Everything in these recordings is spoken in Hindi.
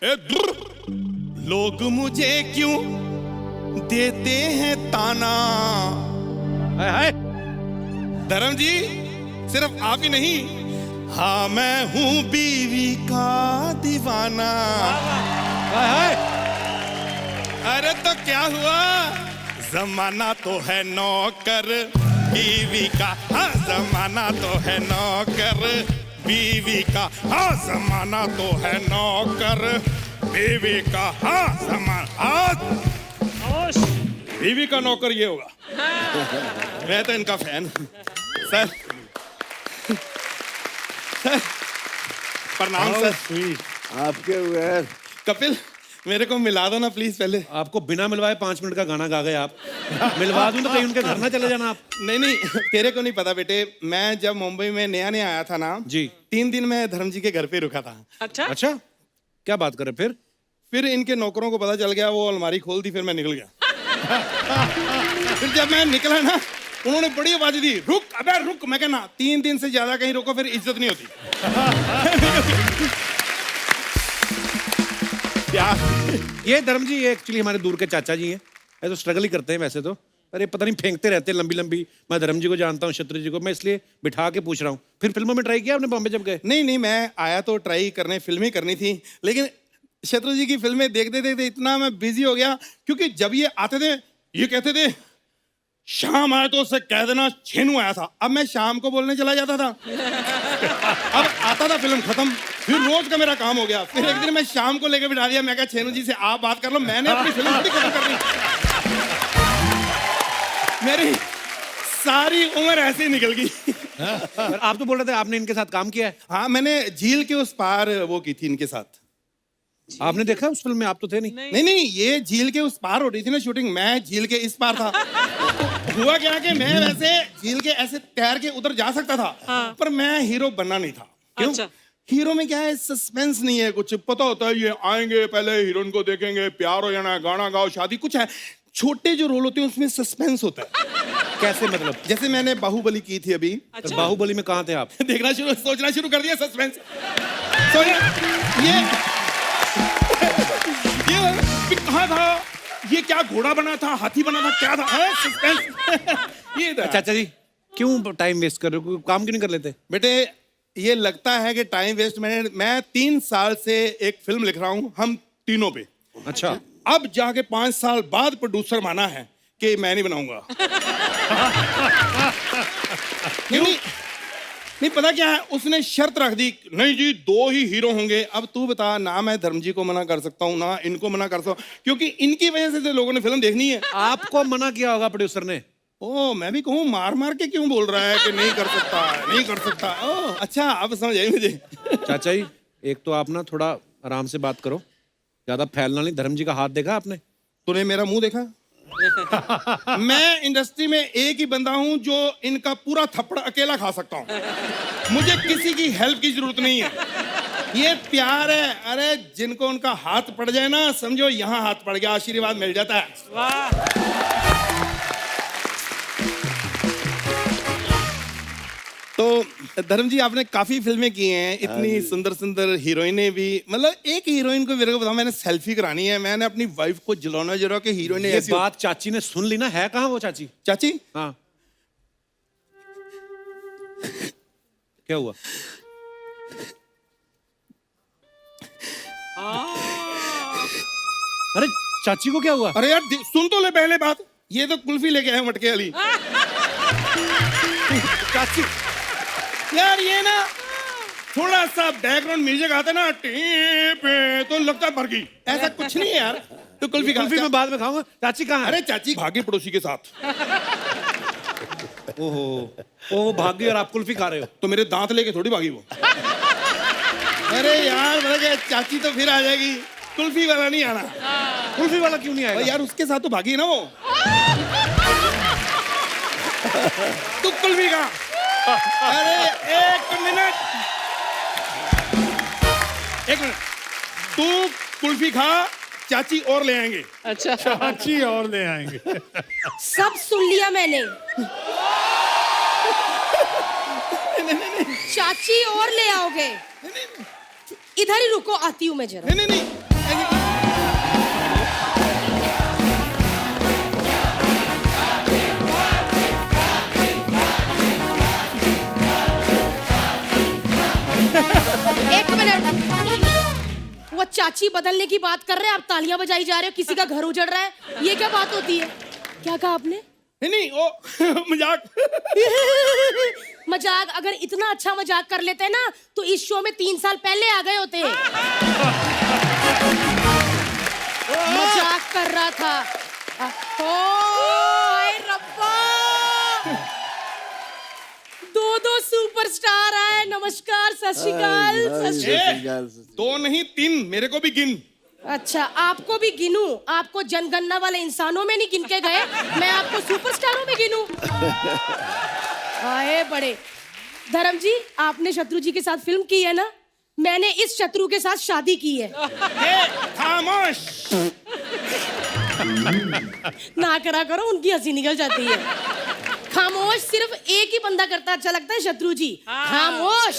लोग मुझे क्यों देते हैं ताना। हाय हाय। धर्म जी सिर्फ आप ही नहीं, हाँ मैं हूँ बीवी का दीवाना। हाय हाय। अरे तो क्या हुआ, जमाना तो है नौकर बीवी का, हाँ जमाना तो है नौकर बीवी का, हाँ जमाना तो है नौकर बीवी का, हाँ जमाना बीवी का नौकर ये होगा। मैं तो इनका फैन। सर सर प्रणाम सर। आपके बगैर कपिल मेरे को मिला दो ना प्लीज पहले। आपको बिना मिलवाए 5 मिनट का गाना गा गए आप। मिलवा दूं तो कहीं उनके घर ना चले जाना आप। नहीं नहीं तेरे को नहीं पता बेटे, मैं जब मुंबई में नया नया आया था ना जी 3 दिन मैं धर्म जी के घर पे रुका था। अच्छा क्या बात कर रहे फिर इनके नौकरों को पता चल गया, वो अलमारी खोल दी, फिर मैं निकल गया। फिर जब मैं निकला ना उन्होंने बड़ी आवाज दी, रुक अबे रुक। मैं कहना 3 दिन से ज्यादा कहीं रुको फिर इज्जत नहीं होती। ये धर्म जी ये एक्चुअली हमारे दूर के चाचा जी हैं। ये तो स्ट्रगल ही करते हैं वैसे तो, पर ये पता नहीं फेंकते रहते हैं लंबी लंबी। मैं धर्म जी को जानता हूँ, शत्रु जी को, मैं इसलिए बिठा के पूछ रहा हूँ। फिर फिल्मों में ट्राई किया आपने बॉम्बे जब गए? नहीं नहीं मैं आया तो ट्राई करने, फिल्में करनी थी, लेकिन शत्रु जी की फिल्में देखते देखते इतना मैं बिजी हो गया, क्योंकि जब ये आते थे ये कहते थे शाम आया तो उससे कह देना छेनू आया था। अब मैं शाम को बोलने चला जाता था। अब आता था फिल्म खत्म, फिर रोज का मेरा काम हो गया। फिर एक दिन मैं शाम को लेकर बिठा दिया, मैं कहा छेनू जी से आप बात कर लो, मैंने अपनी फिल्म थोड़ी खत्म करनी। मेरी सारी उम्र ऐसे ही निकल गई। पर आप तो बोल रहे थे आपने इनके साथ काम किया है। हाँ मैंने झील के उस पार वो की थी इनके साथ। आपने देखा उस फिल्म में? आप तो थे नहीं। नहीं नहीं ये झील के उस पार हो रही थी ना शूटिंग, मैं झील के इस पार था। तो हुआ क्या कि मैं वैसे झील के ऐसे तैर के उधर जा सकता था, पर मैं हीरो बनना नहीं था। क्यों? हीरो में क्या है, सस्पेंस नहीं है, कुछ पता होता है ये आएंगे पहले हीरोइन को देखेंगे, प्यार हो जाना है, गाना गाओ, शादी, कुछ है। छोटे जो रोल होते हैं उसमें सस्पेंस होता है। कैसे मतलब? जैसे मैंने बाहुबली की थी अभी। अच्छा। बाहुबली में कहाँ थे आप? देखना शुरू, सोचना शुरू कर दिया, सस्पेंस। ये कहाँ था, ये क्या घोड़ा बना था, हाथी बना था, क्या था? सस्पेंस। ये चाचा जी क्यों टाइम वेस्ट कर रहे हो, काम क्यों नहीं कर लेते? बेटे ये लगता है कि टाइम वेस्ट, मैं 3 साल से एक फिल्म लिख रहा हूँ हम तीनों पे। अच्छा। अब जाके 5 साल बाद प्रोड्यूसर माना है कि मैं नहीं बनाऊंगा। नहीं पता क्या है, उसने शर्त रख दी, नहीं जी 2 ही हीरो होंगे। अब तू बता, ना मैं धर्म जी को मना कर सकता हूँ ना इनको मना कर सकता हूँ, क्योंकि इनकी वजह से तो लोगों ने फिल्म देखनी है। आपको मना किया होगा प्रोड्यूसर ने? ओ मैं भी कहूँ मार मार के क्यों बोल रहा है कि नहीं कर सकता, नहीं कर सकता। ओ अच्छा अब समझ आई मुझे। चाचा जी एक तो आप ना थोड़ा आराम से बात करो, ज्यादा फैलना नहीं। धर्म जी का हाथ देखा आपने? तूने मेरा मुंह देखा? मैं इंडस्ट्री में एक ही बंदा हूं जो इनका पूरा थप्पड़ अकेला खा सकता हूं। मुझे किसी की हेल्प की जरूरत नहीं है। ये प्यार है। अरे जिनको उनका हाथ पड़ जाए ना, समझो यहाँ हाथ पड़ गया, आशीर्वाद मिल जाता है। वाह। तो धर्म जी आपने काफी फिल्में की हैं, इतनी सुंदर सुंदर हीरोइनें भी। मतलब एक हीरोइन को मेरे को बताओ, मैंने सेल्फी करानी है, मैंने अपनी वाइफ को जलाना जरा कि हीरोइन ये बात चाची ने सुन ली ना। है कहाँ वो चाची? चाची हाँ क्या हुआ? अरे चाची को क्या हुआ? अरे यार सुन तो ले पहले बात, ये तो कुल्फी लेके आए मटके वाली। चाची यार ये ना थोड़ा सा बैकग्राउंड म्यूजिक आता ना पे तो लगता है मर गई, ऐसा कुछ नहीं है यार। तो कुल्फी मैं बाद में खाऊंगा। चाची कहाँ है? अरे चाची भागी पड़ोसी के साथ। ओहो वो भाग गई और आप कुल्फी खा रहे हो? तो मेरे दांत लेके थोड़ी भागी वो। अरे यार मतलब चाची तो फिर आ जाएगी, कुल्फी वाला नहीं आना। कुल्फी वाला क्यों नहीं आएगा? यार उसके साथ तो भागी ना वो। तू कुल्फी खा। अरे एक मिनट तू कुल्फी खा, चाची और ले आएंगे। अच्छा चाची और ले आएंगे। सब सुन लिया मैंने। चाची और ले आओगे? इधर ही रुको, आती हूँ मैं जरा। नहीं नहीं नहीं एक मिनट, वो चाची बदलने की बात कर रहे हैं, आप तालियां बजाई जा रहे हो, किसी का घर उजड़ रहा है, ये क्या बात होती है? क्या कहा आपने? नहीं नहीं ओ मजाक। मजाक? अगर इतना अच्छा मजाक कर लेते ना तो इस शो में 3 साल पहले आ गए होते। मजाक कर रहा था। हाय रब्बा, दो सुपरस्टार आए। नमस्कार, सत श्री अकाल, सत श्री अकाल। 2 नहीं 3, मेरे को भी गिन। अच्छा, आपको भी गिनूं? आपको जनगणना वाले इंसानों में नहीं गिन के गए, मैं आपको सुपरस्टारों में गिनूं? आए बड़े। धर्म जी, आपने शत्रु जी के साथ फिल्म की है ना? मैंने इस शत्रु के साथ शादी की है। खामोश। ना करा करो, उनकी हंसी निकल जाती है। खामोश सिर्फ एक ही बंदा करता अच्छा लगता है, शत्रु जी। खामोश।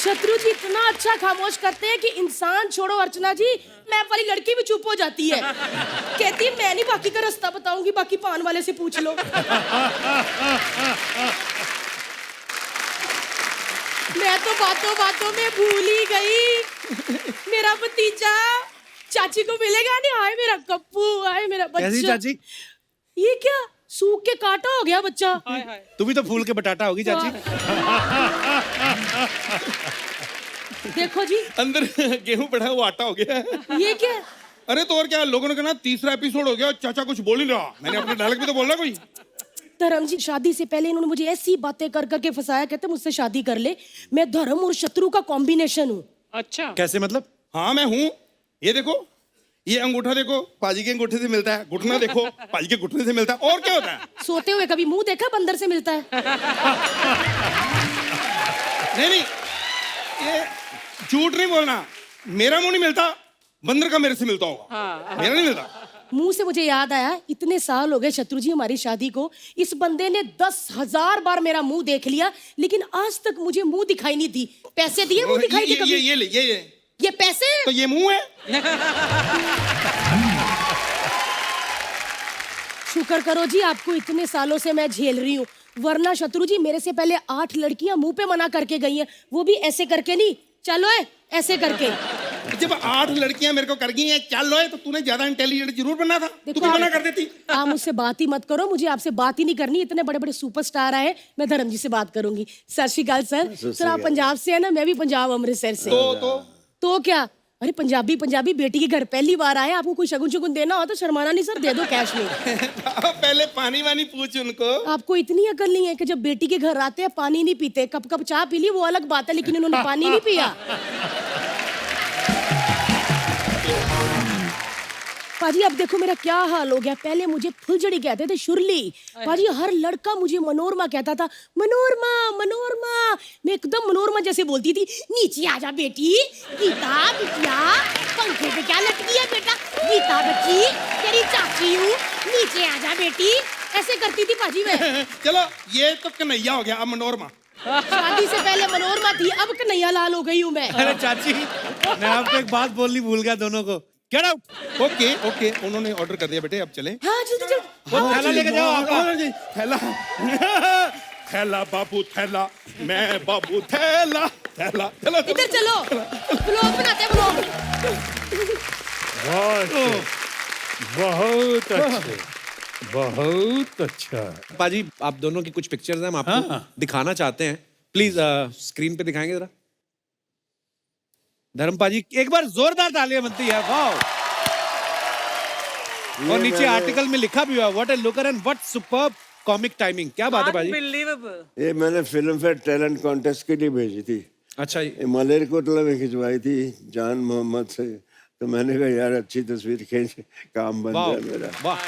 शत्रु जी इतना अच्छा खामोश करते हैं कि इंसान छोड़ो अर्चना जी, मैं वाली लड़की भी चुप हो जाती है। कहती है मैं नहीं बाकी का रास्ता बताऊंगी, बाकी पान वाले से पूछ लो। मैं तो बातों बातों में भूल ही गई, मेरा भतीजा चाची को मिलेगा नहीं। हाय मेरा कप्पू, हाय मेरा बच्चा। कैसी चाची? ये क्या सूख के काटा हो गया बच्चा? तू भी तो फूल के बटाटा होगी चाची। देखो जी, अंदर गेहूं पड़ा है, वो आटा हो गया है। ये क्या? अरे तो और क्या, लोगों ने कहा 3रा एपिसोड हो गया, चाचा कुछ बोल ही नहीं रहा। मैंने अपने डायलॉग भी तो बोलना कोई। धर्म जी, शादी से पहले इन्होंने मुझे ऐसी बातें कर करके फंसाया, कहते मुझसे शादी कर ले, मैं धर्म और शत्रु का कॉम्बिनेशन हूँ। अच्छा, कैसे मतलब? हाँ मैं हूँ। ये देखो, ये अंगूठा देखो, पाजी के अंगूठे से मिलता है। घुटना देखो, पाजी के घुटने से मिलता है। और क्या होता है? सोते हुए कभी मुंह देखा बंदर से मिलता है? नहीं नहीं, ये झूठ नहीं बोलना। मेरा मुंह नहीं मिलता, बंदर का मेरे से मिलता होगा। मेरा नहीं मिलता। मुंह से मुझे याद आया, इतने साल हो गए शत्रु जी हमारी शादी को, इस बंदे ने 10,000 बार मेरा मुंह देख लिया, लेकिन आज तक मुझे मुंह दिखाई नहीं दी। पैसे दिए मुंह दिखाई के कभी? ये ले, ये पैसे? तो ये मुंह है। शुक्र करो जी, आपको इतने सालों से मैं झेल रही हूँ, वरना शत्रु जी मेरे से पहले 8 लड़कियां मुंह पे मना करके गई हैं, वो भी ऐसे करके नहीं, चलो है ऐसे करके। जब 8 लड़कियां मेरे को कर गई हैं चल लो है, तो तूने ज्यादा इंटेलिजेंट जरूर बनना था। तू भी मना कर देती। आप मुझसे बात ही मत करो, मुझे आपसे बात ही नहीं करनी। इतने बड़े बड़े सुपरस्टार आए, मैं धर्म जी से बात करूंगी। सत श्री अकाल सर। सर आप पंजाब से है ना? मैं भी पंजाब अमृतसर से। तो क्या? अरे पंजाबी बेटी के घर पहली बार आए, आपको कोई शगुन शगुन देना हो तो शर्माना नहीं सर, दे दो कैश में। पहले पानी वानी पूछ उनको। आपको इतनी अकल नहीं है कि जब बेटी के घर आते हैं पानी नहीं पीते? कप कप चाय पी ली वो अलग बात है, लेकिन इन्होंने पानी नहीं पिया। पाजी अब देखो मेरा क्या हाल हो गया। पहले मुझे फुलझड़ी कहते थे, शुरली। पाजी हर लड़का मुझे मनोरमा कहता था, मनोरमा मनोरमा। मैं एकदम मनोरमा जैसे बोलती थी। नीचे आजा बेटी, गीता बिटिया, पंखे पे क्या लटकी है बेटा? गीता बच्ची, तेरी चाची हूँ, नीचे आजा बेटी, ऐसे करती थी पाजी मैं। चलो ये तो कन्हैया हो गया, अब मनोरमा। शादी से पहले मनोरमा थी, अब कन्हैया लाल हो गई हूँ मैं। अरे चाची, मैं आपको एक बात बोलनी भूल गया दोनों को। Get out. ओके ओके, उन्होंने ऑर्डर कर दिया बेटे, अब चलें। हाँ जल्दी जल्दी। वो थैला लेके जाओ आपका। थैला थैला बाबू थैला, मैं बाबू थैला थैला। चलो इधर चलो, ब्लॉग बनाते हैं ब्लॉग। बहुत अच्छे, बहुत अच्छा। पाजी आप दोनों की कुछ पिक्चर्स हैं, हम आपको दिखाना चाहते हैं। प्लीज स्क्रीन पे दिखाएंगे जरा। धर्म पाजी एक बार जोरदार तालियां बनती है। वाओ। और नीचे आर्टिकल में लिखा भी हुआ, what A looker and what superb comic timing. क्या बात है पाजी? ये मैंने फिल्म फेयर टैलेंट कॉन्टेस्ट के लिए भेजी थी। अच्छा, ये मलेरकोटला में खिंचवाई थी जान मोहम्मद से। तो मैंने कहा यार अच्छी तस्वीर खींच, काम बन वाह जाए मेरा। वाह।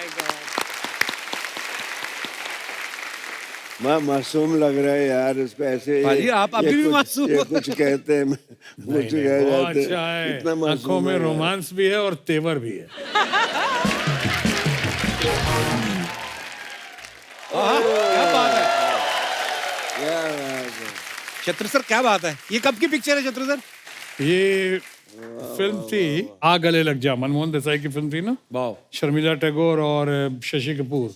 मैं मासूम लग रहा है यार, उस पे ऐसे भाई, आप अभी भी मासूम हो। ये कुछ कहते हैं, कुछ कह बहुत जाते अच्छा हैं। है, इतना मासूम आंखों में है। रोमांस भी है और तेवर भी है। क्या बात है। क्या बात है। शत्रु सर क्या बात है, ये कब की पिक्चर है शत्रु सर? ये फिल्म थी आ गले लग जा, मनमोहन देसाई की फिल्म थी ना, वाह, शर्मिला टैगोर और शशि कपूर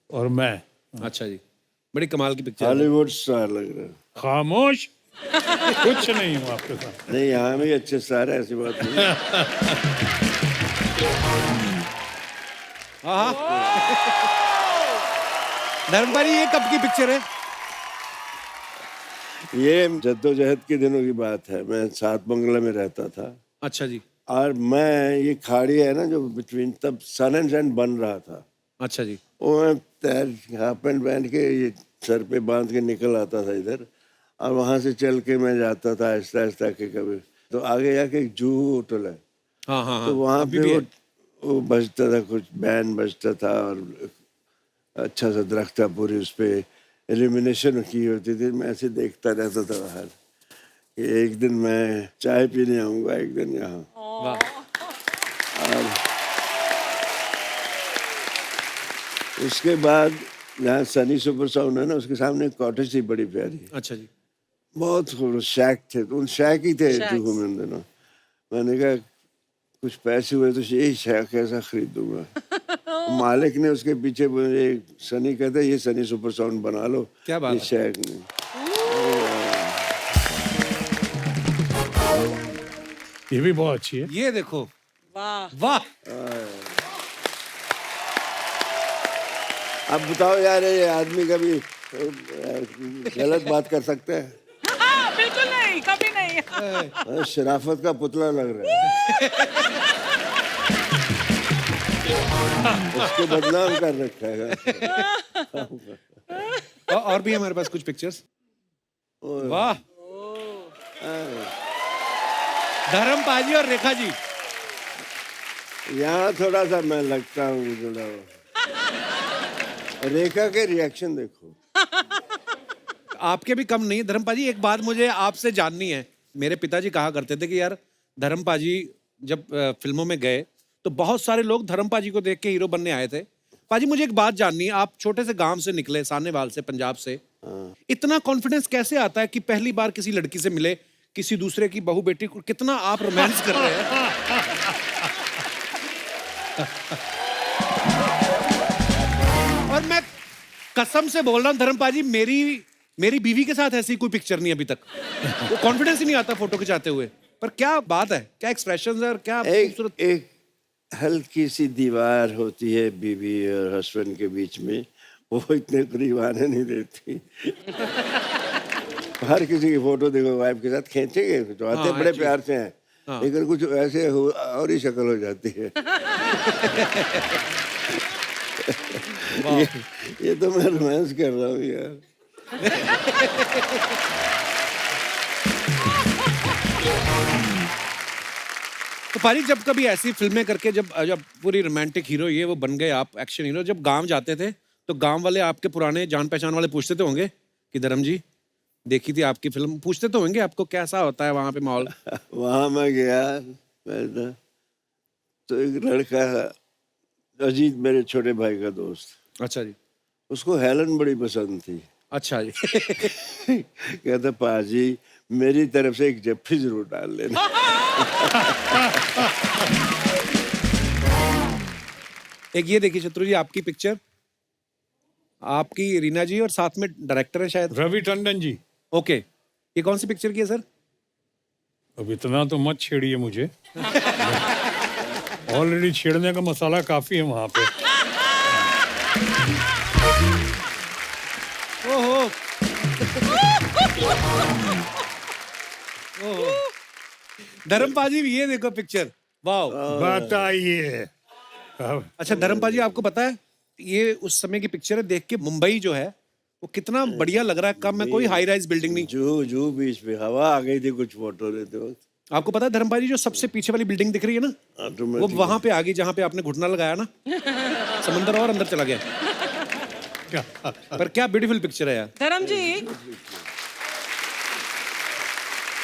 और मैं। अच्छा जी, बड़ी कमाल की पिक्चर है। हॉलीवुड स्टार लग रहा है। खामोश, कुछ नहीं हूँ आपके साथ। नहीं, यहाँ भी अच्छे स्टार है, ऐसी बात नहीं। धर्मपाल जी, ये कब की पिक्चर है? ये जद्दोजहद के दिनों की बात है। मैं सात बंगला में रहता था अच्छा जी, और मैं, ये खाड़ी है ना जो बिटवीन, तब सन एंड सैंड बन रहा था। अच्छा जी, वो मैं तैर हाफ पैंट पहन के ये सर पे बांध के निकल आता था इधर, और वहां से चल के मैं जाता था आहिस्ता आहिस्ता के। कभी तो आगे जाके एक जूहू होटल है, हाँ हाँ हाँ, तो वहाँ अभी पे भी है। वो बजता था, कुछ बैंड बजता था और अच्छा सा दरख्त था, पूरी उस पर एलिमिनेशन की होती थी। मैं ऐसे देखता रहता था बाहर कि एक दिन मैं चाय पीने आऊँगा, एक दिन यहाँ। वाह, उसके बाद जहाँ सनी सुपर साउंड है ना, उसके सामने एक कॉटेज थी बड़ी प्यारी, अच्छा जी, बहुत खूबसूरत शैक थे। तो उन शैक ही थे जुहू में उन दिनों। मैंने कहा कुछ पैसे हुए तो यही शैक ऐसा खरीदूंगा। मालिक ने उसके पीछे मुझे, सनी कहते ये सनी सुपर साउंड बना लो, क्या बात ये है। शैक नहीं। ये भी बहुत अच्छी है। ये देखो, वाह वाह, अब बताओ यार, ये आदमी कभी गलत बात कर सकते हैं? बिल्कुल नहीं, कभी नहीं। शराफत का पुतला लग रहा है। उसको बदनाम कर रखा है। और भी हमारे पास कुछ पिक्चर्स। वाह, धर्मपाल जी और रेखा जी। यहाँ थोड़ा सा मैं लगता हूँ जुड़ा हुआ। रेखा के रिएक्शन देखो। आपके भी कम नहीं। धर्मपाल जी, एक बात मुझे आपसे जाननी है। मेरे पिताजी कहा करते थे कि यार धर्मपाल जी जब फिल्मों में गए तो बहुत सारे लोग धर्मपाल जी को देख के हीरो बनने आए थे। पाजी, मुझे एक बात जाननी है, आप छोटे से गांव से निकले, सानेवाल से, पंजाब से, इतना कॉन्फिडेंस कैसे आता है कि पहली बार किसी लड़की से मिले, किसी दूसरे की बहू बेटी को, कितना आप रोमांस कर रहे हैं? और मैं कसम से बोल रहा हूँ धर्मपाल जी, मेरी बीवी के साथ ऐसी कोई पिक्चर नहीं अभी तक। वो कॉन्फिडेंस ही नहीं आता फोटो खिंचाते हुए। पर क्या बात है, क्या एक्सप्रेशंस है और क्या खूबसूरत। एक हल्की सी दीवार होती है बीवी और हस्बैंड के बीच में, वो इतने करीब आने नहीं देती। हर किसी की फोटो देखो वाइफ के साथ खींचेंगे तो आते हाँ, बड़े actually। प्यार से हैं, लेकिन कुछ ऐसे और ही शक्ल हो जाती है। ये तो मैं रोमांस कर रहा हूँ यार। तो पारी, जब कभी ऐसी फिल्में करके जब जब पूरी रोमांटिक हीरो ये वो बन गए आप, एक्शन हीरो, जब गांव जाते थे तो गांव वाले आपके पुराने जान पहचान वाले पूछते तो होंगे कि धर्म जी देखी थी आपकी फिल्म, पूछते तो होंगे आपको कैसा होता है वहां पे माहौल? वहां मैं गया पहले तो एक लड़का, अजीत मेरे छोटे भाई का दोस्त, अच्छा जी, उसको हेलन बड़ी पसंद थी। अच्छा जी। कहता पाजी मेरी तरफ से एक जफ्फी जरूर डाल लेना। एक ये देखिए शत्रु जी, आपकी पिक्चर, आपकी रीना जी और साथ में डायरेक्टर है शायद रवि टंडन जी। ओके, ये कौन सी पिक्चर की है सर? अब इतना तो मत छेड़िए मुझे। ऑलरेडी छेड़ने का मसाला काफी है वहां पे। ओहो, धर्मपाल जी ये देखो पिक्चर, वाह। बताइए। अब अच्छा धर्मपाल जी, आपको पता है ये उस समय की पिक्चर है, देख के मुंबई जो है वो कितना बढ़िया लग रहा है। कम में कोई हाई राइज बिल्डिंग नहीं। जू बीच में हवा आ गई थी कुछ फोटो लेते वक्त। आपको पता है धर्मपाल जी, जो सबसे पीछे वाली बिल्डिंग दिख रही है ना, वो ऑटोमेटिक वहां पे आ गई जहां पे आपने घुटना लगाया ना, समंदर और अंदर चला गया। पर क्या ब्यूटीफुल पिक्चर है यार। धर्म जी,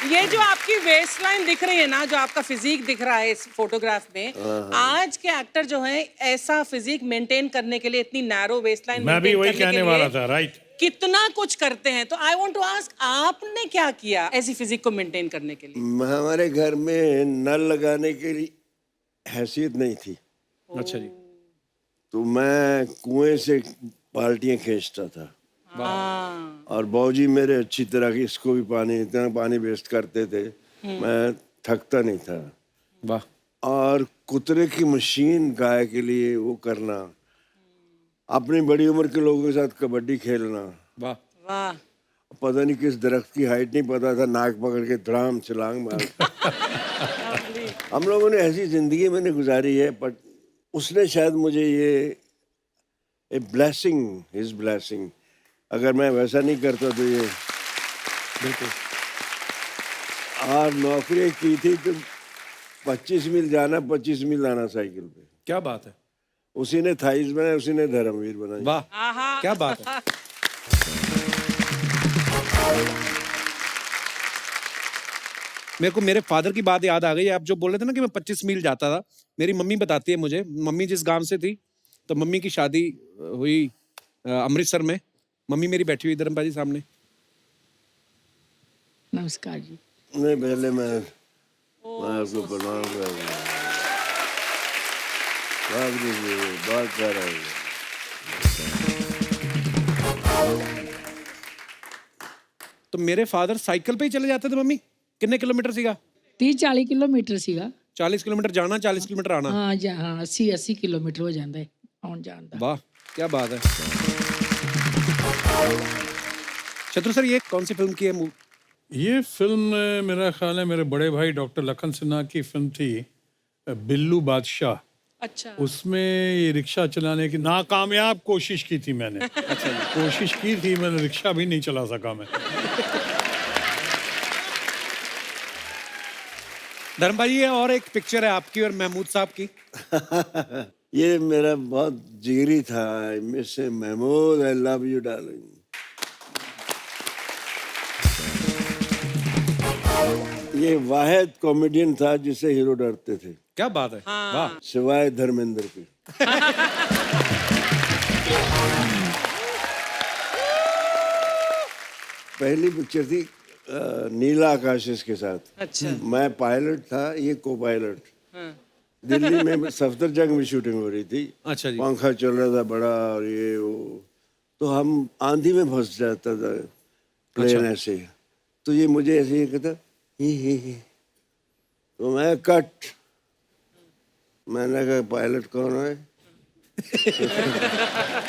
ये जो आपकी वेस्ट लाइन दिख रही है ना, जो आपका फिजिक दिख रहा है इस फोटोग्राफ में, आज के एक्टर जो हैं ऐसा फिजिक मेंटेन करने के लिए, इतनी नैरो वेस्ट लाइन मैं भी वही कहने वाला था, राइट। कितना कुछ करते हैं, तो आई वांट टू आस्क, आपने क्या किया ऐसी फिजिक को मेंटेन करने के लिए? हमारे घर में नल लगाने के लिए हैसियत नहीं थी, अच्छा जी। तो मैं कुएं से बाल्टियां खींचता था। हाँ, और बाबूजी मेरे अच्छी तरह की, इसको भी पानी, इतना पानी वेस्ट करते थे, मैं थकता नहीं था। वाह। और कुतरे की मशीन गाय के लिए वो करना, अपनी बड़ी उम्र के लोगों के साथ कबड्डी खेलना, वाह। वाह। पता नहीं किस दरख्त की हाइट नहीं पता था, नाक पकड़ के धड़ाम छलांग मार। हम लोगों ने ऐसी जिंदगी मैंने गुजारी है, बट उसने शायद मुझे ये ए ब्लेसिंग, हिज ब्लेसिंग, अगर मैं वैसा नहीं करता तो ये बिल्कुल। और नौकरी की थी तो 25 मील जाना 25 मील आना साइकिल पे। क्या बात है। उसी ने थाइस बनाया, उसी ने धर्मवीर बनाई। वाह, आहा। क्या बात है। मेरे को मेरे फादर की बात याद आ गई। आप जो बोल रहे थे ना कि मैं 25 मील जाता था, मेरी मम्मी बताती है मुझे। मम्मी जिस गांव से थी, तो मम्मी की शादी हुई अमृतसर में। मम्मी मेरी बैठी हुई धर्मपा जी सामने। नमस्कार जी। नहीं, पहले मैं आपको प्रणाम कर रहा हूँ। बात कर रहा हूँ। तो मेरे फादर साइकिल पे ही चले जाते थे मम्मी। कितने किलोमीटर सीगा? 30-40 किलोमीटर ਸੀਗਾ। 40 किलोमीटर जाना, 40 किलोमीटर आना। हाँ ਜਾਂ ਹਾਂ 80 किलोमीटर हो ਜਾਂਦਾ ਹੈ ਆਉਣ ਜਾਣ ਦਾ। वाह, क्या बात है। शत्रु सर, ये कौन सी फिल्म की है? ये फिल्म मेरा ख्याल है मेरे बड़े भाई डॉक्टर लखन सिन्हा की फिल्म थी, बिल्लू बादशाह। अच्छा। उसमें ये रिक्शा चलाने की नाकामयाब कोशिश की थी मैंने। अच्छा, कोशिश की थी मैंने, रिक्शा भी नहीं चला सका मैं। धर्म भाई, ये और एक पिक्चर है आपकी और महमूद साहब की। ये मेरा बहुत जिगरी था। Miss Mahmood, I love you darling. ये वाहिद कॉमेडियन था जिससे हीरो डरते थे। क्या बात है। वाह। सिवाय धर्मेंद्र के। पहली पिक्चर थी नीला आकाश के साथ। अच्छा। मैं पायलट था, ये को पायलट। दिल्ली में सफदरजंग में शूटिंग हो रही थी। अच्छा जी। पंखा चल रहा था बड़ा, और ये वो, तो हम आंधी में फंस जाता था प्लेन ऐसे। तो ये मुझे ऐसे ही कहता ही। तो मैं कट, मैंने कहा पायलट कौन है?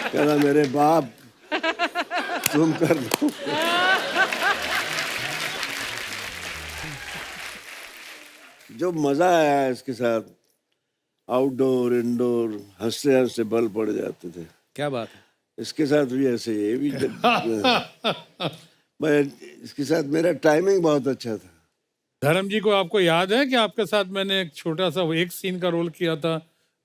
कहना मेरे बाप, तुम कर दो। जो मजा आया इसके साथ, आउटडोर इंडोर, हंसते हंसते बल पड़ जाते थे। क्या बात है। इसके साथ भी ऐसे ही, ये भी मैं इसके साथ मेरा टाइमिंग बहुत अच्छा था। धर्म जी को आपको याद है कि आपके साथ मैंने एक छोटा सा एक सीन का रोल किया था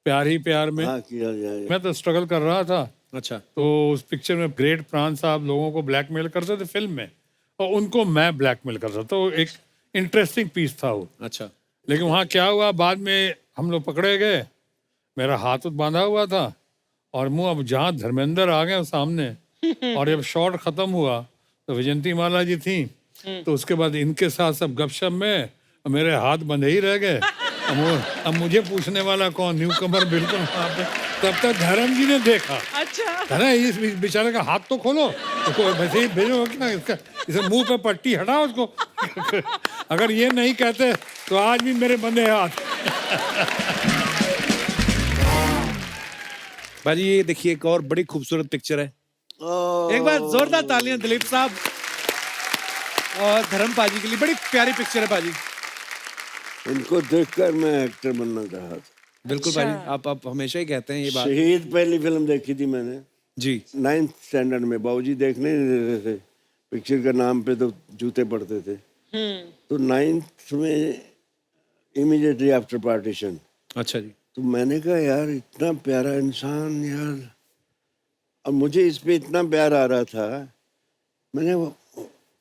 प्यार ही प्यार में? हाँ, किया जाए। मैं तो स्ट्रगल कर रहा था। अच्छा। तो उस पिक्चर में ग्रेट प्राण साहब लोगों को ब्लैकमेल करते थे फिल्म में, और उनको मैं ब्लैकमेल करता। तो एक इंटरेस्टिंग पीस था वो। अच्छा। लेकिन वहाँ क्या हुआ, बाद में हम लोग पकड़े गए, मेरा हाथ बांधा हुआ था और मुंह, अब जहाँ धर्मेंद्र आ गए सामने, और जब शॉट खत्म हुआ तो विजयंती माला जी थी, तो उसके बाद इनके साथ सब गपशप में मेरे हाथ बंधे ही रह गए। अब मुझे पूछने वाला कौन, न्यू कमर बिल्कुल वहाँ पे। तब तक धर्म जी ने देखा, अच्छा। अरे इस बेचारे का हाथ तो खोलो, उसको वैसे ही भेजो क्या, इसका इसे मुंह पे पट्टी हटाओ उसको। अगर ये नहीं कहते तो आज भी मेरे बंधे हाथ। भाजी, ये देखिए एक और बड़ी खूबसूरत पिक्चर है। एक बार जोरदार तालियां दिलीप साहब और धर्म पाजी के लिए। बड़ी प्यारी पिक्चर है पाजी। इनको देखकर मैं एक्टर बनना चाहा था। बिल्कुल पाजी, आप हमेशा ही कहते हैं ये बात। शहीद पहली फिल्म देखी थी मैंने जी। 9th स्टैंडर्ड में। बाबूजी देखने नहीं देते थे, पिक्चर के नाम पे तो जूते पड़ते थे। तो 9th में, इमीडिएटली आफ्टर पार्टीशन। अच्छा जी। तो मैंने कहा यार इतना प्यारा इंसान यार, और मुझे इस पे इतना प्यार आ रहा था, मैंने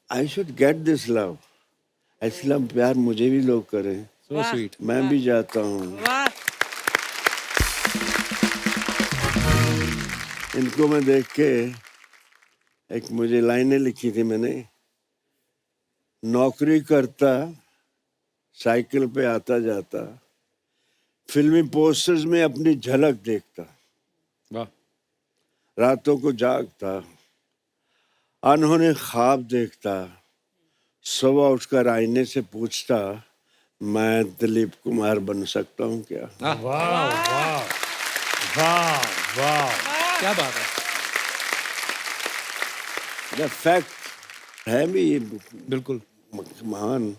I should get this love. ऐसी लव प्यार मुझे भी लोग करें, सो स्वीट। मैं भी जाता हूँ। वाह। इनको मैं देख के एक मुझे लाइनें लिखी थी मैंने, नौकरी करता, साइकिल पे आता जाता, फिल्मी पोस्टर्स में अपनी झलक देखता, वाह। रातों को जागता, अनहोने ख्वाब देखता, सुबह उठकर आईने से पूछता, मैं दिलीप कुमार बन सकता हूँ क्या? वाह वाह वाह वाह क्या बात है। द फैक्ट है भी ये बिल्कुल। महान।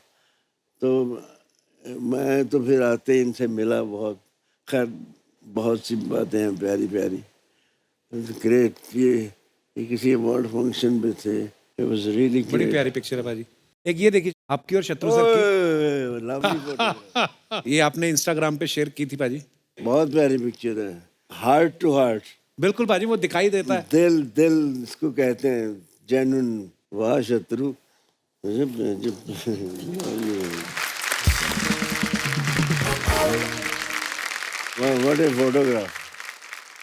तो मैं तो फिर आते ही इनसे मिला, बहुत खैर बहुत सी बातें हैं प्यारी प्यारी। ग्रेट। ये किसी अवार्ड फंक्शन पे थे, इट वाज रियली बड़ी प्यारी पिक्चर है भाजी। एक ये देखिए आपकी और शत्रु सर की, लवली फोटो, ये आपने इंस्टाग्राम पे शेयर की थी भाजी। बहुत प्यारी पिक्चर है। हार्ट टू हार्ट, बिल्कुल भाजी, वो दिखाई देता है। दिल दिल इसको कहते हैं, जेन्युइन। वाह शत्रु, व्हाट ए फोटोग्राफ।